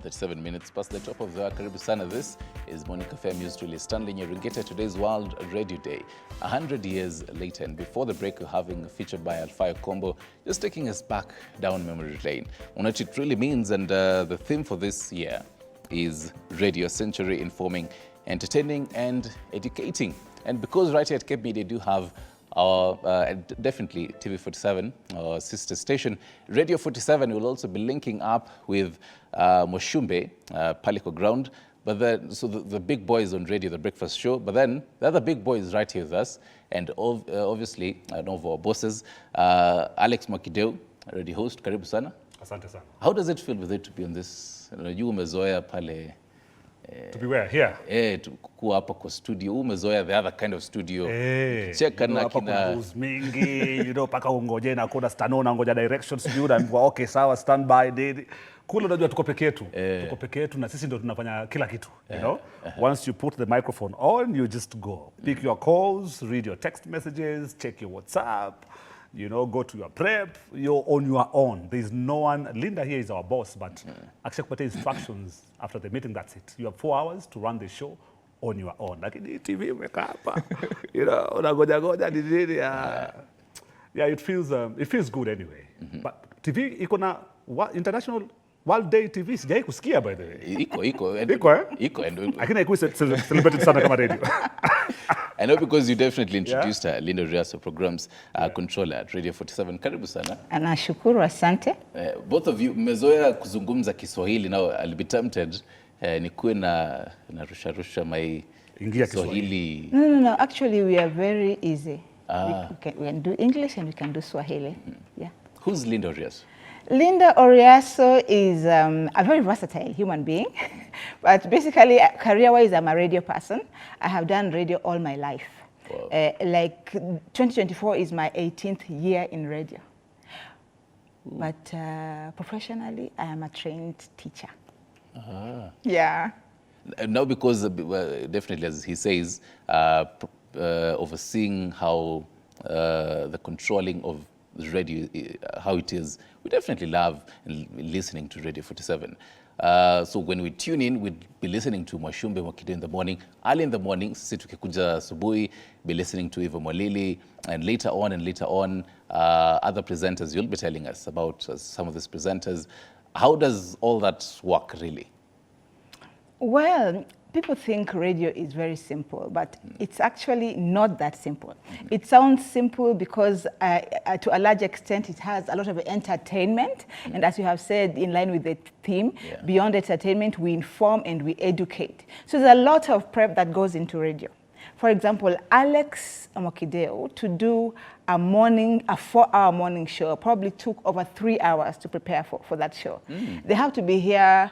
37 minutes past the top of the hour. Karibu sana. This is Morning Cafe News to Stanley Nyerungeta. Today's World Radio Day. 100 years later, and before the break, we're having a feature by Alfayo Combo, just taking us back down memory lane on what it really means. And the theme for this year is Radio Century, informing, entertaining, and educating. And because right here at Cape Media do have our definitely TV47, our sister station, Radio 47 will also be linking up with Moshumbe, Paliko Ground. But the big boys on radio, the breakfast show, but then the other big boys right here with us, and obviously one of our bosses, Alex Mwakideu, radio host. Karibu sana. Asante sana. How does it feel with it to be on this? You umezoea pale. To be where? Here? Kuwa hapa kwa studio. Umezoea the other kind of studio. Cheka na kina rules mingi, paka ungoje na koda stanona ngoja directions juu na okay sawa standby did. Kule unajua tuko peke yetu. Tuko peke yetu na sisi ndio tunafanya kila kitu, you know. Once you put the microphone on, you just go. Pick your calls, read your text messages, check your WhatsApp. Go to your prep, you're on your own. There's no one. Linda here is our boss, but actually put instructions after the meeting, that's it. You have 4 hours to run the show on your own. Like in TV, yeah, it feels good anyway. But TV, international World Day TV, sijai kusikia by the way. Iko. Lakini haikuwa celebrated sana kama radio. I know because you definitely introduced her, Linda Riaso, programs controller at Radio 47. Karibu sana. Anashukuru, asante. Both of you, mmezoea kuzungumza Kiswahili. Now, I'll be tempted nikuwe na rusha my Kiswahili. No. Actually, we are very easy. We can do English and we can do Swahili. Yeah. Who's Linda Riaso? Linda Oriaso is a very versatile human being, but basically career-wise, I'm a radio person. I have done radio all my life. Wow. Like 2024 is my 18th year in radio. Ooh. But professionally, I am a trained teacher. Yeah. And now because definitely, as he says, overseeing how the controlling of the radio, how it is, we definitely love listening to Radio 47. So when we tune in, we'd be listening to Mwashumbe Mwakideu in the morning. Early in the morning, sisi tukikuja asubuhi, be listening to Eva Mwalili, and later on, other presenters. You'll be telling us about some of these presenters. How does all that work, really? Well, people think radio is very simple, but it's actually not that simple. It sounds simple because to a large extent it has a lot of entertainment. And as you have said, in line with the theme, beyond entertainment, we inform and we educate. So there's a lot of prep that goes into radio. For example, Alex Mwakideu, to do a 4-hour morning show, probably took over 3 hours to prepare for that show. They have to be here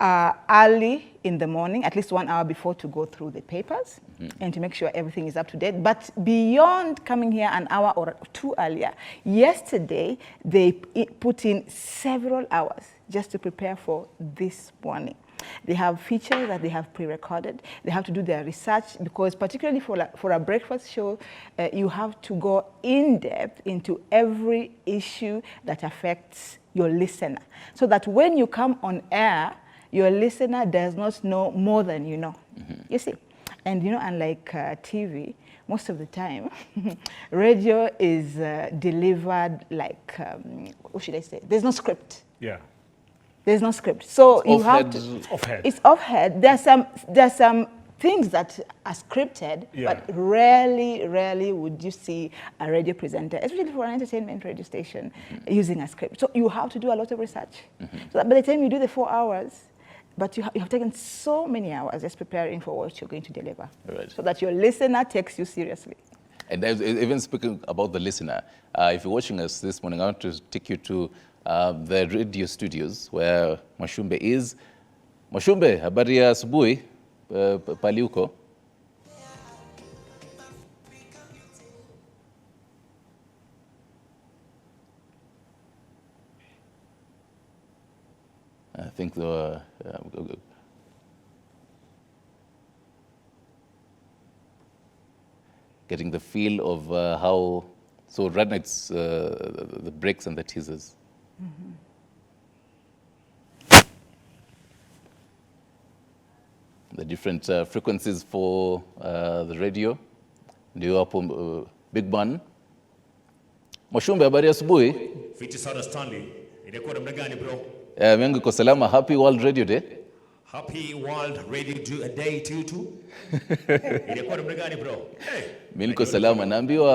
early in the morning, at least 1 hour before, to go through the papers and to make sure everything is up to date. But beyond coming here an hour or two earlier, yesterday they put in several hours just to prepare for this morning. They have features that they have pre-recorded. They have to do their research because particularly for a breakfast show, you have to go in depth into every issue that affects your listener, so that when you come on air, your listener does not know more than you know. You see? And unlike TV, most of the time, radio is delivered like, what should I say? There's no script. Yeah. There's no script. So you have to... It's off-head. It's off-head. There's some things that are scripted, but rarely would you see a radio presenter, especially for an entertainment radio station, using a script. So you have to do a lot of research. So that by the time you do the 4 hours, but you have taken so many hours just preparing for what you're going to deliver, so that your listener takes you seriously. And even speaking about the listener, if you're watching us this morning, I want to take you to the radio studios where Mwashumbe is. Mwashumbe, habari ya asubuhi, pali uko? I think they were getting the feel of how, so right now it's the breaks and the teasers. the different frequencies for the radio. Ndio hapo Big Ban. Mwashumbe, habari asubuhi. Fiti sana Stanley. Ilikuwa namna gani bro? Mengi kwa salama. Happy World Radio Day. Happy World Radio Day too. Ilikuwa namna gani bro? Hey. Mimi niko salama. Naambiwa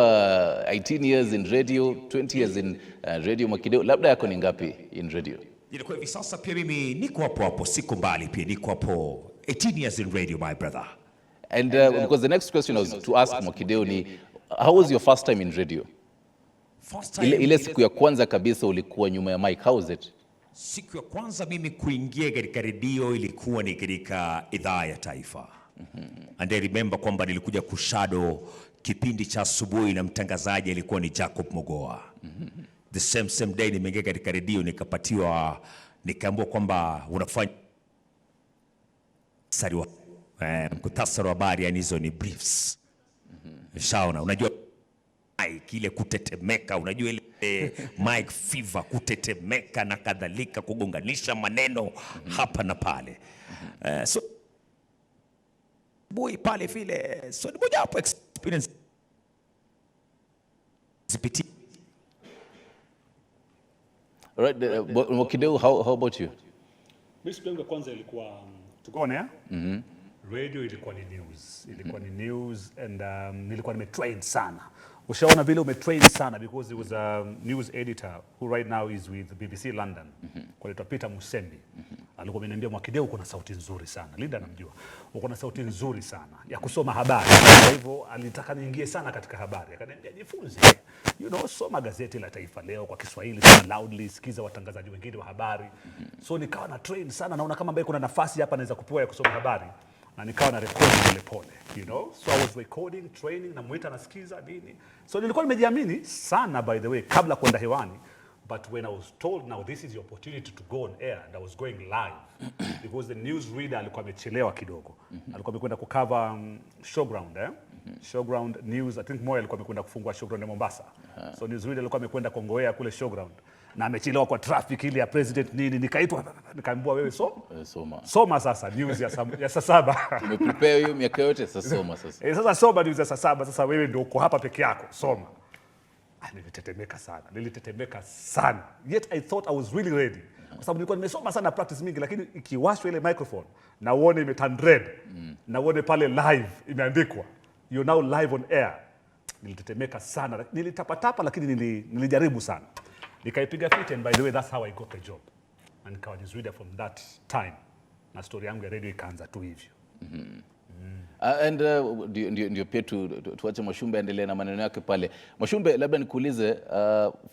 18 years in radio, 20 years in radio Mwakideu. Labda yako ni ngapi in radio? Ilikuwa hivi sasa pia mimi niko hapo siko mbali pia niko hapo 18 years in radio my brother. And because the next question I was to ask Mwakideu ni how was your first time in radio? First time ile siku ya kwanza kabisa ulikuwa nyuma ya mic, how was it? Siku ya kwanza mimi kuingia katika redio ilikuwa ni katika idhaa ya taifa. And I remember kwamba nilikuja kushado kipindi cha asubuhi na mtangazaji alikuwa ni Jacob Mogoa. The same day nimeingia katika redio nikapatiwa nikaambiwa kwamba unafanya mkutasari wa habari, yani hizo ni briefs. Shaona, unajua kile kutetemeka, unajua ile mic fever, kutetemeka na kadhalika, kugonganisha maneno hapa na pale. So boy pale vile, so ni moja hapo experience zipiti. All right, Mwakideu, how about you? Mimi siku yangu ya kwanza ilikuwa tukone radio, ilikuwa ni news. Ilikuwa ni news and nilikuwa nimetrain sana. Ushaona vile umetrain sana because he was a news editor who right now is with BBC London. Kwa hiyo Peter Musembi. Alikuwa ameniambia Mwakideu uko na sauti nzuri sana. Linda namjua. Uko na sauti nzuri sana ya kusoma habari. Kwa hivyo alitaka niingie sana katika habari. Akaniambia jifunze. You know, soma gazeti la Taifa Leo kwa Kiswahili, soma loudly, sikiza watangazaji wengine wa habari. So nikawa na train sana, naona kama mbele kuna nafasi hapa naweza kupewa ya kusoma habari. Na nikawa na record pole, you know. So I was recording, training, na mwita nasikiza nini. So nilikuwa nimejiamini sana by the way kabla kwenda hewani. But when I was told now this is your opportunity to go on air and I was going live because the news reader alikuwa amechelewa kidogo. Alikuwa amekwenda kucover showground showground news. I think Moyo alikuwa amekwenda kufungua showground ya Mombasa. So news reader alikuwa amekwenda Kongoea kule showground. Na amechelewa kwa traffic ile ya president nini, nikaitwa nikaambiwa wewe soma sasa news ya saa 7. Tumeprepare hiyo miaka yote sasa soma sasa. Sasa soma news ya saa 7, sasa wewe ndio uko hapa peke yako soma. Nilitetemeka sana. Yet I thought I was really ready. Kwa sababu nilikuwa nimesoma sana practice mingi, lakini ikiwashwa ile microphone na uone imeturn red na uone pale live imeandikwa you're now live on air. Nilitetemeka sana. Nilitapatapa lakini nilijaribu sana. Nikaipiga fit and by the way that's how I got the job. And nikawa news reader from that time. Na story yangu ya radio ikaanza tu hivyo. And ndio pia tuache Mwashumbe endelee na maneno yake pale. Mwashumbe, labda nikuulize,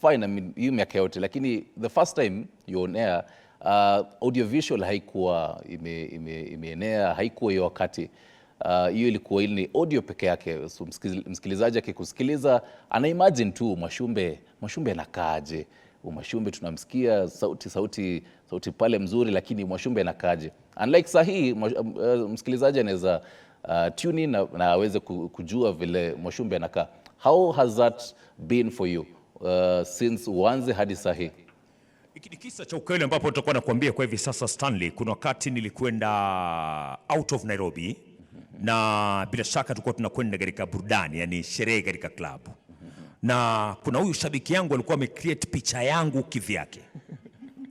fine, I mean, hiyo miaka yote, lakini the first time you on air, audiovisual haikuwa imeenea, haikuwa hiyo wakati. Hiyo ilikuwa ni audio peke yake. So msikilizaji akikusikiliza ana imagine tu Mwashumbe anakaaje. Mwashumbe tunamsikia sauti pale mzuri, lakini Mwashumbe anakaaje. Unlike sahi msikilizaji anaweza tune in na aweze kujua vile Mwashumbe anakaa. How has that been for you since uanze hadi sahi? Hiki ni kisa cha ukweli ambapo tutakuwa nakuambia kwa hivi sasa Stanley. Kuna wakati nilikwenda out of Nairobi na bila shaka tulikuwa tunakwenda katika burudani, yani sherehe katika club. Na kuna huyu shabiki yangu alikuwa amecreate picha yangu kivyake.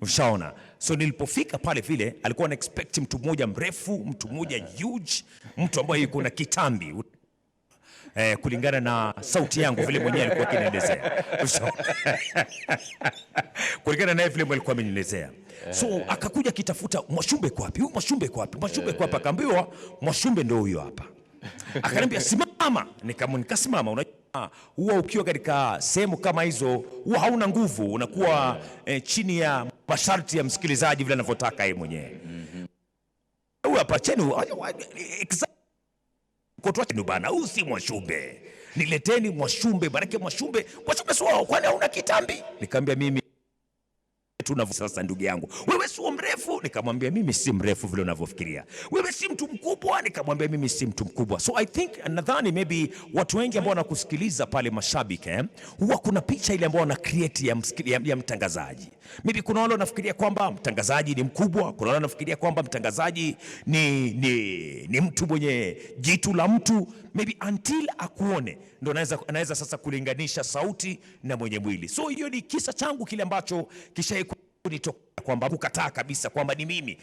Ushaona? So nilipofika pale vile alikuwa na expect mtu mmoja mrefu, mtu mmoja huge, mtu ambaye yuko na kitambi. Kulingana na sauti yangu vile mwenyewe alikuwa akinielezea. Kulingana na vile alikuwa amenielezea. So akakuja kitafuta Mwashumbe kwa wapi? Mwashumbe kwa wapi? Mwashumbe kwa hapa. Akaambiwa Mwashumbe ndio huyo hapa. Akaniambia simama. Nikasimama. Unajua huwa ukiwa katika sehemu kama hizo huwa hauna nguvu, unakuwa chini ya masharti ya msikilizaji vile anavyotaka yeye mwenyewe. Huyu hapa cheni kwa bana, usi Mwashumbe. Nileteni Mwashumbe, baraka Mwashumbe sio kwani hauna kitambi? Nikamwambia mimi sasa ndugu yangu, wewe sio mrefu? Nikamwambia mimi si mrefu vile unavyofikiria. Wewe si mtu mkubwa? Nikamwambia mimi si mtu mkubwa. So I think, nadhani maybe watu wengi ambao wanakusikiliza pale mashabiki huwa kuna picha ile ambao wana create ya mtangazaji. Maybe kuna wale wanafikiria kwamba mtangazaji ni mkubwa, kuna wale wanafikiria kwamba mtangazaji ni mtu mwenye jitu la mtu. Maybe until akuone ndo anaweza sasa kulinganisha sauti na mwenye mwili. So hiyo ni kisa changu kile ambacho kishakunitoka kwamba kukataa kabisa kwamba ni mimi.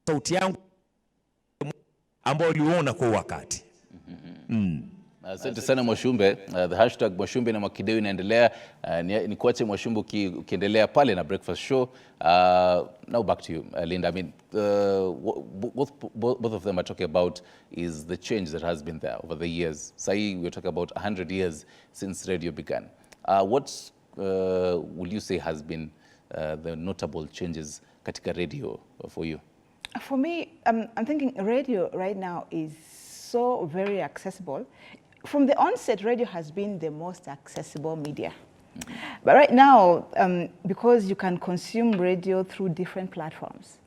Sauti yangu ambayo uliona kwa wakati. Asante sana Mwashumbe. The hashtag Mwashumbe na Mwakideu inaendelea. Ni kuache Mwashumbe ukiendelea pale na breakfast show. Now back to you, Linda. I mean, both of them are talking about is the change that has been there over the years. Sai, we're talking about 100 years since radio began. What will you say has been the notable changes katika radio for you? For me, I'm thinking radio right now is so very accessible. From the onset, radio has been the most accessible media. But right now, because you can consume radio through different platforms.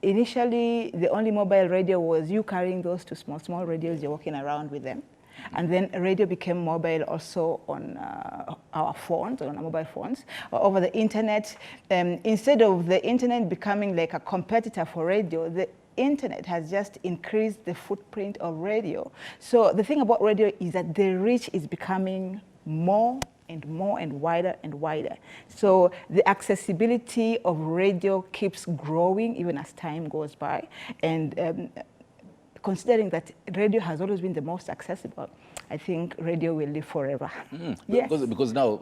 Initially, the only mobile radio was you carrying those two small radios, you're walking around with them. And then radio became mobile also on our phones, on our mobile phones, or over the internet. Instead of the internet becoming like a competitor for radio, the internet has just increased the footprint of radio. So the thing about radio is that the reach is becoming more and more and wider and wider. So the accessibility of radio keeps growing even as time goes by. And considering that radio has always been the most accessible, I think radio will live forever. Yes. Because now,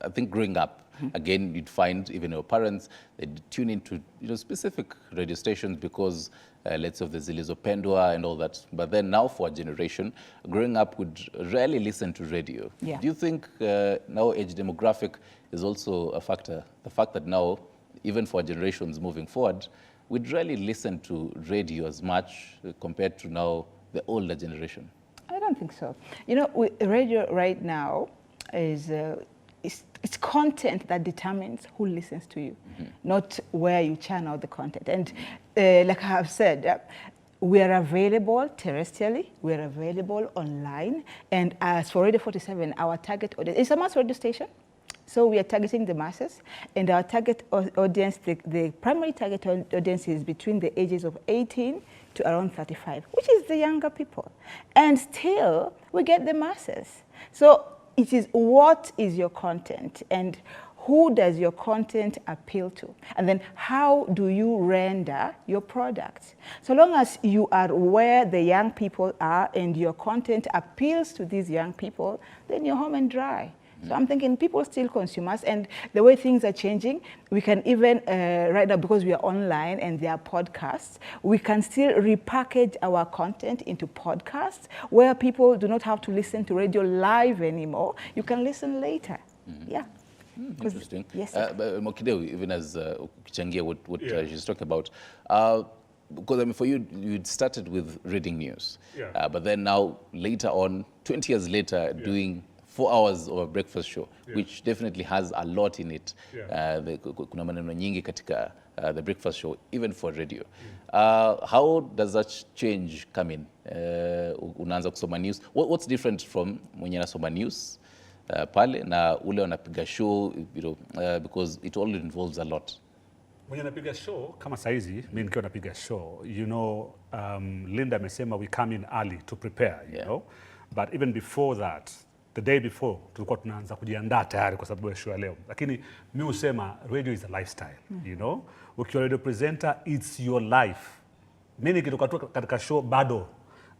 I think growing up, again, you'd find even your parents, they'd tune into specific radio stations because, let's say, of the Zilizopendwa and all that. But then now for a generation, growing up would rarely listen to radio. Yeah. Do you think now age demographic is also a factor? The fact that now, even for generations moving forward, we'd rarely listen to radio as much compared to now the older generation? I don't think so. Radio right now is it's content that determines who listens to you, not where you channel the content. And like I have said, we are available terrestrially, we are available online. And as for Radio 47, our target audience, it's a mass radio station. So we are targeting the masses, and our target audience, the primary target audience is between the ages of 18 to around 35, which is the younger people. And still, we get the masses. So it is what is your content, and who does your content appeal to? And then how do you render your product? So long as you are where the young people are and your content appeals to these young people, then you're home and dry. So I'm thinking people still consume us, and the way things are changing, we can even, right now, because we are online and there are podcasts, we can still repackage our content into podcasts where people do not have to listen to radio live anymore. You can listen later. Yeah. Interesting. Yes. Mwakideu, even as ukichangia what she's talking about, because I mean, for you, you'd started with reading news, but then now, later on, 20 years later, doing 4 hours of a breakfast show, which definitely has a lot in it. Kuna maneno nyingi katika the breakfast show, even for radio. How does that change come in? Unaanza kusoma news. What's different from mwenye anasoma news pale na ule wanapiga show, because it all involves a lot? Mwenye napiga show kama saizi, mimi nikiwa napiga show, Linda amesema we come in early to prepare, you know. But even before that, the day before, tulikuwa tunaanza kujiandaa tayari kwa sababu ya show leo. Lakini mimi husema radio is a lifestyle, you know. Ukiwa radio presenter, it's your life. Mimi nikitoka tu katika show bado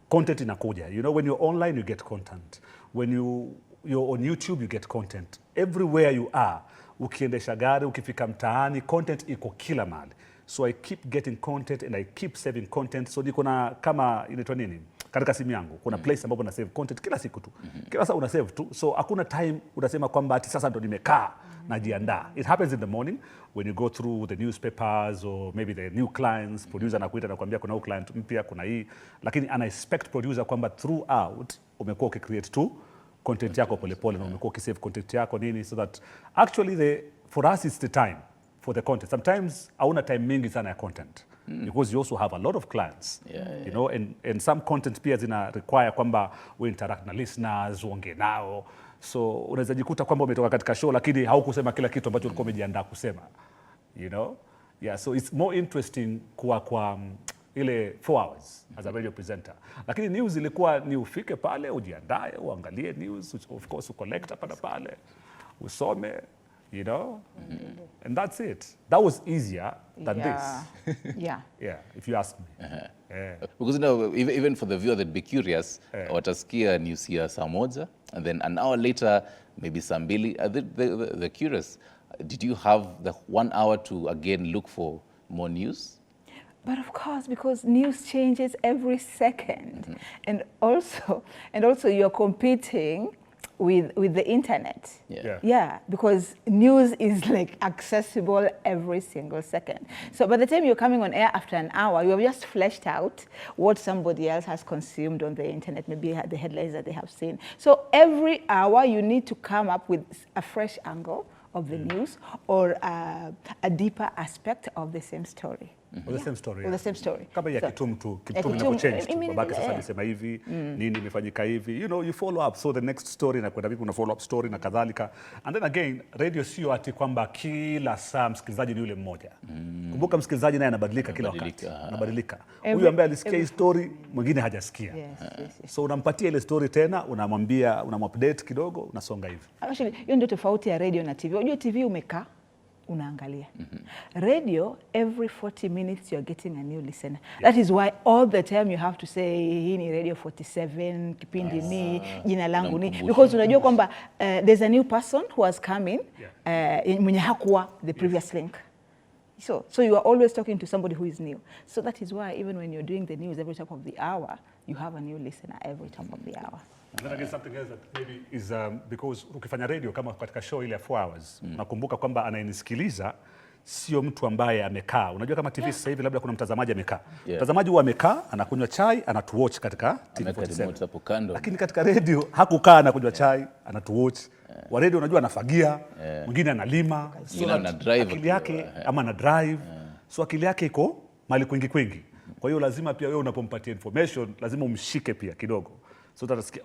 content inakuja. You know, when you're online you get content. When you're on YouTube you get content. Everywhere you are, ukiendesha gari, ukifika mtaani, content iko kila mahali. So I keep getting content and I keep saving content. So niko na kama inaitwa nini? Katika simu yangu kuna place ambapo na save content kila siku tu. Kila saa una save tu. So hakuna time unasema kwamba ati sasa ndo nimekaa najiandaa. It happens in the morning when you go through the newspapers or maybe the new clients, producer anakuita na kuambia kuna client mpya, kuna hii. Lakini ana expect producer kwamba throughout umekuwa ukicreate tu content yako polepole na umekuwa ukisave content yako nini, so that actually for us it's the time for the content. Sometimes hauna time mingi sana ya content. because you also have a lot of clients, you know, and some content pia zina require kwamba we interact na listeners, uongee nao. So unaweza jikuta kwamba umetoka katika show lakini haukusema kila kitu ambacho ulikuwa umejiandaa kusema, you know. Yeah, so it's more interesting kwa ile 4 hours as a radio presenter. Lakini news ilikuwa ni ufike pale, ujiandae, uangalie news, of course ucollect hapa na pale, usome, you know, and that's it. That was easier than this. Yeah. Yeah, if you ask me. Yeah. Because you know, even for the viewer that'd be curious, watasikia news here saa moja, and then an hour later, maybe saa mbili. They're curious. Did you have the 1 hour to again look for more news? But of course, because news changes every second, and also you're competing with the internet. Yeah, because news is like accessible every single second. So by the time you're coming on air after an hour, you have just fleshed out what somebody else has consumed on the internet, maybe the headlines that they have seen. So every hour you need to come up with a fresh angle of the news or a deeper aspect of the same story. Or the same story. Or the same story. Kama ya Kitum inapochange tu. Babake sasa alisema hivi, nini imefanyika hivi. You know, you follow up. So the next story inakwenda vipi, una follow up story na kadhalika. And then again, radio sio ati kwamba kila saa msikilizaji ni yule mmoja. Kumbuka msikilizaji naye anabadilika kila wakati. Anabadilika. Huyu ambaye alisikia hii story, mwingine hajasikia. Yes. So unampatia ile story tena, unamwambia, unamupdate kidogo, unasonga hivi. Actually, hiyo ndio tofauti ya radio na TV. Unajua TV umekaa unaangalia. Radio, every 40 minutes you're getting a new listener. That is why all the time you have to say hii ni Radio 47, kipindi ni, jina langu ni, because unajua kwamba there's a new person who has come in, mwenye hakuwa the previous link. So you are always talking to somebody who is new. So that is why even when you're doing the news every top of the hour, you have a new listener every top of the hour. And then again, something else that maybe is because ukifanya radio kama katika show ile ya 4 hours, nakumbuka kwamba anayenisikiliza sio mtu ambaye amekaa. Unajua kama TV sasa hivi labda kuna mtazamaji amekaa. Mtazamaji huwa amekaa, anakunywa chai, anatuwatch katika TV47. Lakini katika radio hakukaa anakunywa chai, anatuwatch. Wa radio unajua anafagia, mwingine analima, so akili yake ama ana drive. So akili yake iko mali kwingi. Kwa hiyo lazima pia wewe unapompatia information lazima umshike pia kidogo. So utasikia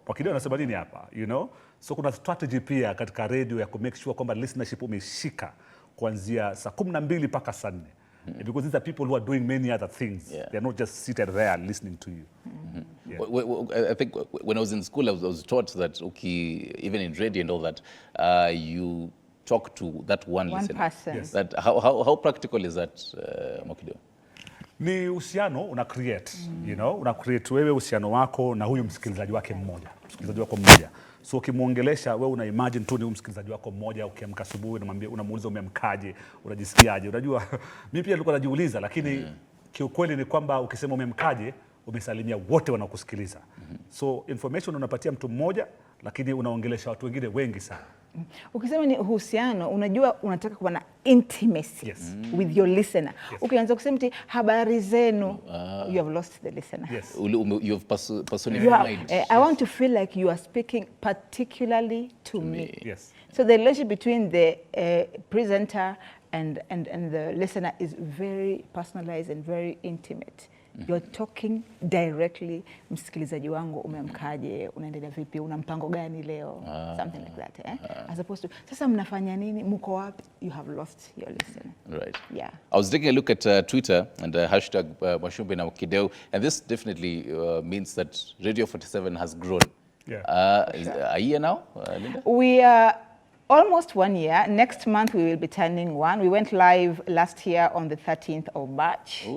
Wakideo anasema nini hapa, you know? So kuna strategy pia katika radio ya make sure kwamba listenership umeshika kuanzia saa 12 mpaka saa 4. Because these are people who are doing many other things. They're not just seated there listening to you. I think when I was in school, I was taught that even in radio and all that, you talk to that one listener. Person. Yes. That how practical is that, Mokideo? Ni uhusiano una create, you know, una create wewe uhusiano wako na huyu msikilizaji wako mmoja. So ukimuongelesha wewe una imagine tu ni msikilizaji wako mmoja, ukiamka asubuhi unamwambia, unamuuliza umeamkaje, unajisikiaje. Unajua mimi pia nilikuwa najiuliza, lakini kiukweli ni kwamba ukisema umeamkaje, umesalimia wote wanakusikiliza. So information unapatia mtu mmoja, lakini unaongelesha watu wengine wengi sana. Ukisema ni uhusiano, unajua unataka kuwa na intimacy with your listener. Ukianza kusema habari zenu, you have lost the listener. You have personified. I want to feel like you are speaking particularly to me. So the relationship between the presenter and the listener is very personalized and very intimate. You're talking directly, msikilizaji wangu umeamkaje, unaendelea vipi, una mpango gani leo, something like that. As opposed to, sasa mnafanya nini, mko wapi, you have lost your listener. Right. Yeah. I was taking a look at Twitter and hashtag Mwashumbe na Mokideo, and this definitely means that Radio 47 has grown. A year now, Linda? We are almost 1 year. Next month we will be turning 1. We went live last year on the 13th of March.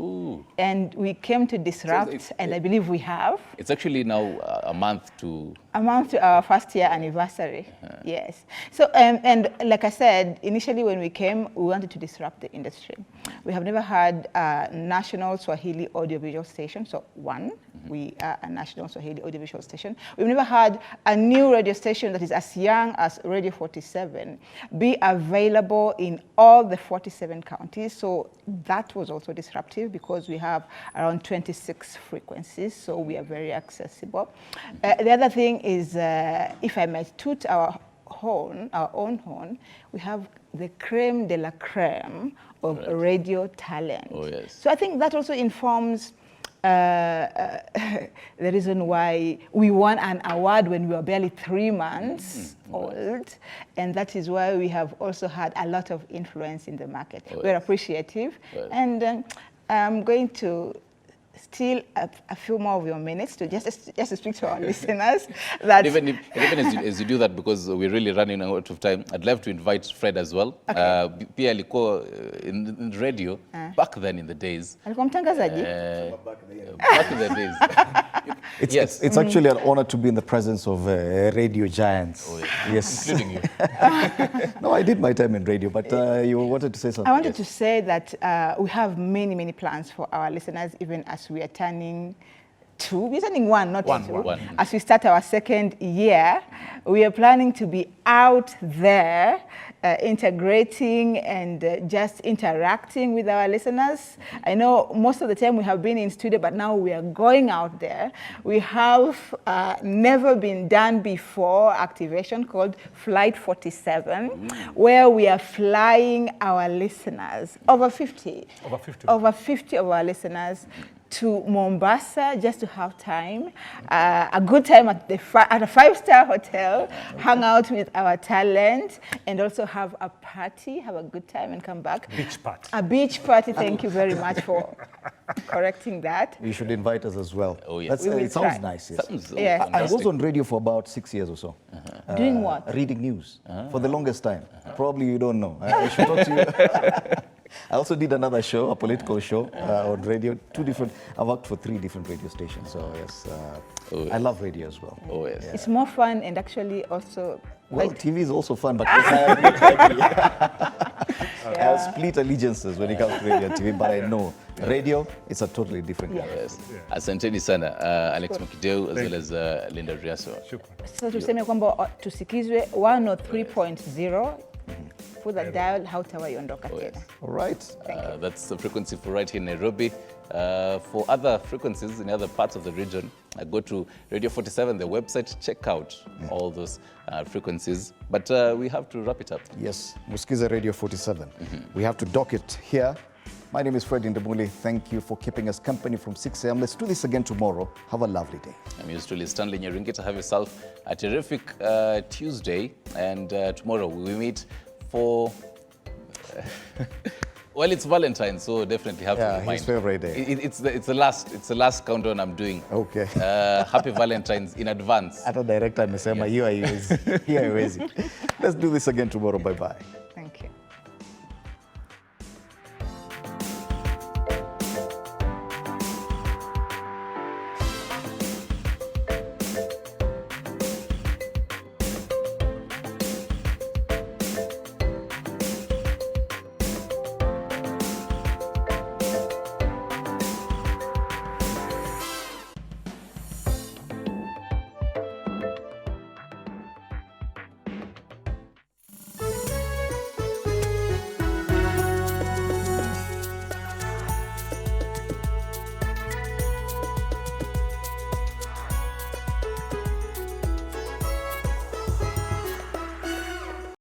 And we came to disrupt, and I believe we have. It's actually now a month to our first year anniversary. Yes. So and like I said, initially when we came, we wanted to disrupt the industry. We have never had a national Swahili audiovisual station. So we are a national Swahili audiovisual station. We've never had a new radio station that is as young as Radio 47 be available in all the 47 counties. So that was also disruptive because we have around 26 frequencies. So we are very accessible. The other thing is, if I might toot our horn, our own horn, we have the creme de la creme of radio talent. Oh, yes. So I think that also informs the reason why we won an award when we were barely 3 months old, and that is why we have also had a lot of influence in the market. We're appreciative, and I'm going to steal a few more of your minutes to just to speak to our listeners. That even as you do that, because we're really running out of time, I'd love to invite Fred as well. Pia alikuwa in radio back then in the days. Alikuwa mtangazaji? Back in the days. It's actually an honor to be in the presence of radio giants. Oh, yes. Including you. No, I did my time in radio, but you wanted to say something. I wanted to say that we have many plans for our listeners, even as we are turning 2. We're turning 1, not 2. One. As we start our 2nd year, we are planning to be out there integrating and just interacting with our listeners. I know most of the time we have been in studio, but now we are going out there. We have never been done before activation called Flight 47, where we are flying our listeners, over 50 of our listeners, to Mombasa just to have time, a good time at a 5-star hotel, hang out with our talent, and also have a party, have a good time and come back. Beach party. A beach party. Thank you very much for correcting that. You should invite us as well. Oh, yes. It sounds try. nice. Yes. Sounds Yeah. I was on radio for about 6 years or so. Doing what? Reading news for the longest time. Probably you don't know. I should talk to you. I also did another show, a political show on radio. I worked for 3 different radio stations. So yes, I love radio as well. Oh, yes. It's more fun and actually also Well, like, TV is also fun, but I have split allegiances when it comes to radio and TV. But I know radio, it's a totally different game. Yes. Asanteni sana Alex Mkideu as well as Linda Riaso. so tuseme kwamba tusikizwe 103.0 for the dial, hautawaiondoka tena. All right. That's the frequency for right here in Nairobi. For other frequencies in other parts of the region, go to Radio 47, the website, check out all those frequencies. But we have to wrap it up. Yes, Muskiza Radio 47. We have to dock it here. My name is Fred Indemuli. Thank you for keeping us company from 6 a.m. Let's do this again tomorrow. Have a lovely day. I'm yours truly, Stanley Nyerungeta. Have yourself a terrific Tuesday. And tomorrow we will meet for... Well, it's Valentine's, so definitely have to remind. His favorite day. It's the last countdown I'm doing. Okay. Happy Valentine's in advance. Ata director amesema hiyo haiwezi. Let's do this again tomorrow. Bye-bye.